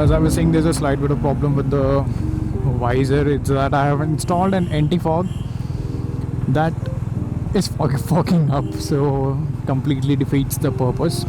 as I was saying, there's a slight bit of problem with the visor. It's that I have installed an anti-fog that is fogging up, so completely defeats the purpose.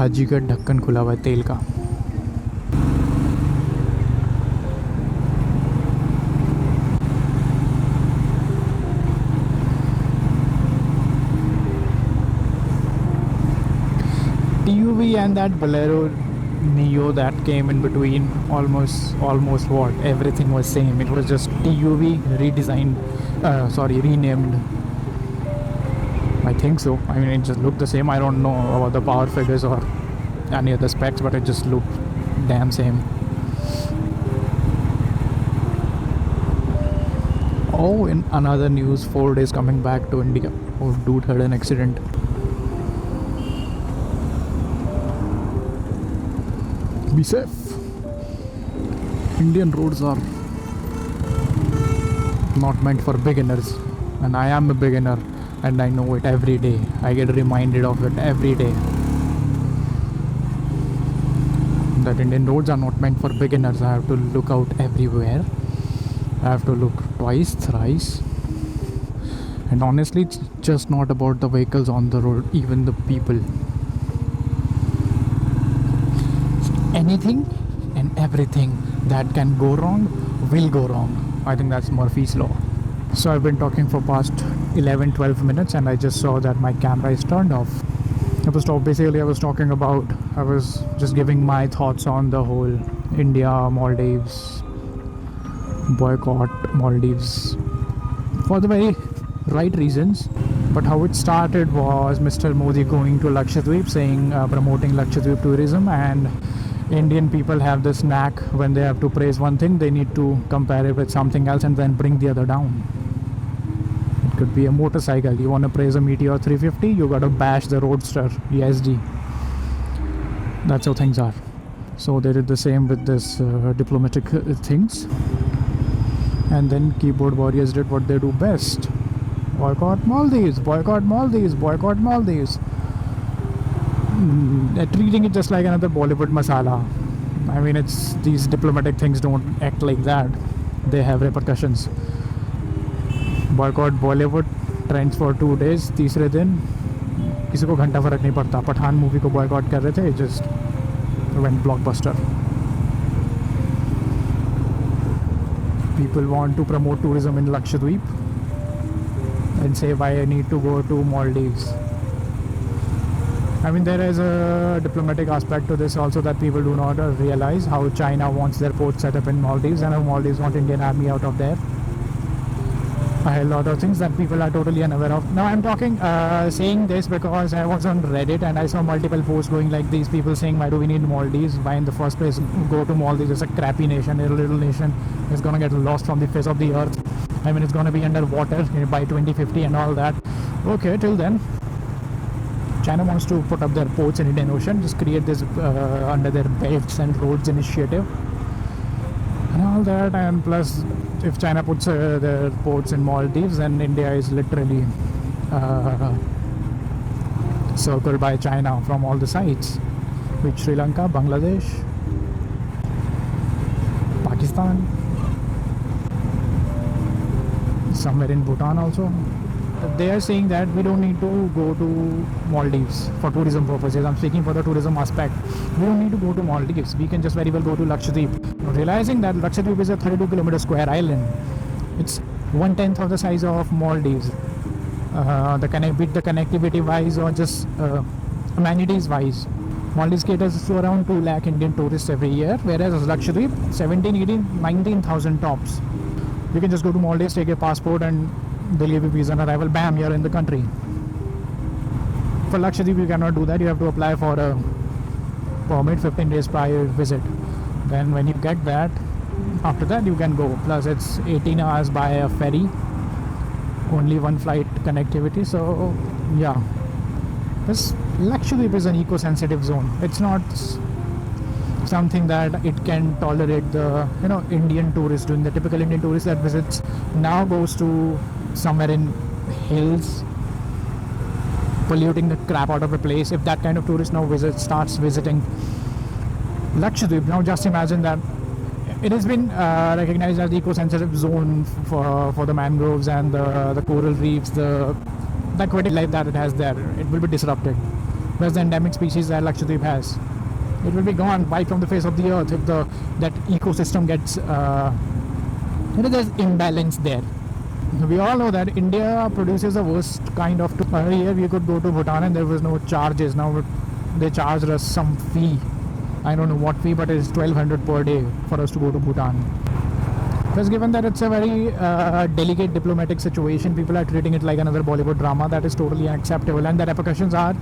भाजी का ढक्कन खुला हुआ है तेल का. TUV and that Bolero Neo that came in between, almost what, everything was same. It was just TUV redesigned, renamed. I think so. I mean, it just looked the same. I don't know about the power figures or any other specs, but it just looked damn same. Oh, in another news, Ford is coming back to India. Oh, dude had an accident. Be safe. Indian roads are not meant for beginners, and I am a beginner. And I know it every day. I get reminded of it every day. That Indian roads are not meant for beginners. I have to look out everywhere. I have to look twice, thrice. And honestly, it's just not about the vehicles on the road, even the people. Anything and everything that can go wrong will go wrong. I think that's Murphy's law. So I've been talking for past 11-12 minutes and I just saw that my camera is turned off. I was just giving my thoughts on the whole India, Maldives, boycott Maldives for the very right reasons. But how it started was Mr. Modi going to Lakshadweep, saying promoting Lakshadweep tourism, and Indian people have this knack when they have to praise one thing, they need to compare it with something else and then bring the other down. It could be a motorcycle. You want to praise a Meteor 350, you got to bash the Roadster ESG. That's how things are. So they did the same with this diplomatic things. And then keyboard warriors did what they do best. Boycott Maldives, boycott Maldives, boycott Maldives. Treating it just like another Bollywood masala. I mean, it's these diplomatic things don't act like that. They have repercussions. Boycott Bollywood trends for 2 days. तीसरे दिन किसी को घंटा फर्क नहीं पड़ता. Pathan movie को boycott कर रहे थे. It just went blockbuster. People want to promote tourism in Lakshadweep and say why I need to go to Maldives. I mean, there is a diplomatic aspect to this also that people do not realize, how China wants their port set up in Maldives and how Maldives want Indian army out of there. A lot of things that people are totally unaware of. Now I'm saying this because I was on Reddit and I saw multiple posts going like these, people saying why do we need Maldives, why in the first place go to Maldives. It's a crappy nation, a little nation. It's gonna get lost from the face of the earth. I mean, it's gonna be underwater by 2050 and all that. Okay, till then China wants to put up their ports in Indian Ocean, just create this under their belts and roads initiative and all that. And plus, if China puts their ports in Maldives, then India is literally circled by China from all the sides, with Sri Lanka, Bangladesh, Pakistan, somewhere in Bhutan also. They are saying that we don't need to go to Maldives for tourism purposes. I'm speaking for the tourism aspect. We don't need to go to Maldives. We can just very well go to Lakshadweep. Realizing that Lakshadweep is a 32-kilometer square island. It's 1/10 of the size of Maldives. The connectivity wise or just amenities wise, Maldives caters to around 2 lakh Indian tourists every year, whereas Lakshadweep 17, 18, 19,000 tops. You can just go to Maldives, take your passport, and they'll give you visa on arrival. Bam, you're in the country. For Lakshadweep, you cannot do that. You have to apply for a permit 15 days prior visit. Then when you get that, after that you can go. Plus it's 18 hours by a ferry, only one flight connectivity. So yeah, this Lakshadweep is an eco-sensitive zone. It's not something that it can tolerate the Indian tourist doing. The typical Indian tourist that visits now goes to somewhere in hills, polluting the crap out of the place. If that kind of tourist now starts visiting Lakshadweep, now just imagine that it has been recognized as the eco-sensitive zone for the mangroves and the coral reefs, the aquatic life that it has there. It will be disrupted. Whereas the endemic species that Lakshadweep has, it will be gone, wiped from the face of the earth if that ecosystem gets there's imbalance there. We all know that India produces the worst kind of earlier we could go to Bhutan and there was no charges. Now they charge us some fee. I don't know what fee, but it's 1200 per day for us to go to Bhutan. Because given that it's a very delicate diplomatic situation, people are treating it like another Bollywood drama. That is totally unacceptable, and the repercussions are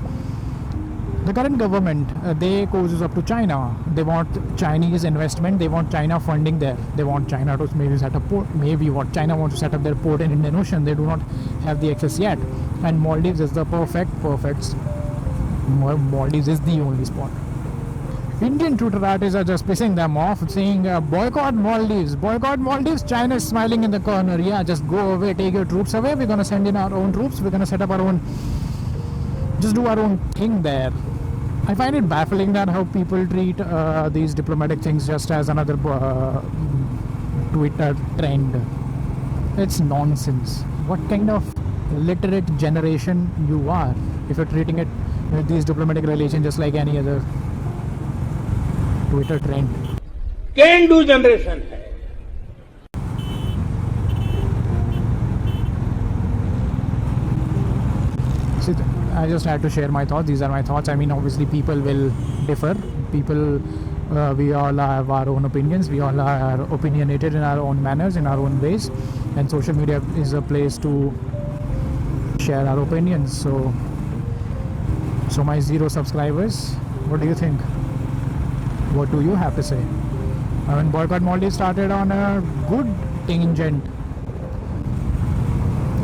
the current government, they causes up to China. They want Chinese investment, they want China funding there, they want China to maybe set up port, maybe what China wants to set up their port in Indian Ocean. They do not have the access yet, and Maldives is the perfect Maldives is the only spot. Indian Twitter artists are just pissing them off, saying boycott Maldives, China is smiling in the corner. Yeah, just go away, take your troops away, we're gonna send in our own troops, we're gonna set up our own, just do our own thing there. I find it baffling that how people treat these diplomatic things just as another Twitter trend. It's nonsense. What kind of literate generation you are if you're treating it with these diplomatic relations just like any other Twitter trend? Can do generation hai. See, I just had to share my thoughts. These are my thoughts. I mean, obviously people will differ. People, we all have our own opinions. We all are opinionated in our own manners, in our own ways, and social media is a place to share our opinions. So my 0 subscribers, what do you think? What do you have to say? I mean, Boycott Maldives started on a good tangent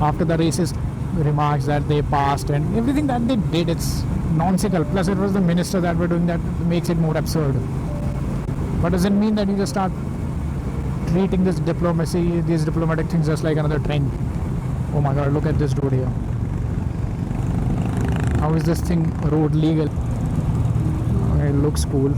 after the racist remarks that they passed and everything that they did. It's nonsensical. Plus it was the minister that were doing that, makes it more absurd. But does it mean that you just start treating this diplomacy, these diplomatic things just like another trend? Oh my god, look at this road here. How is this thing road legal? Okay, it looks cool.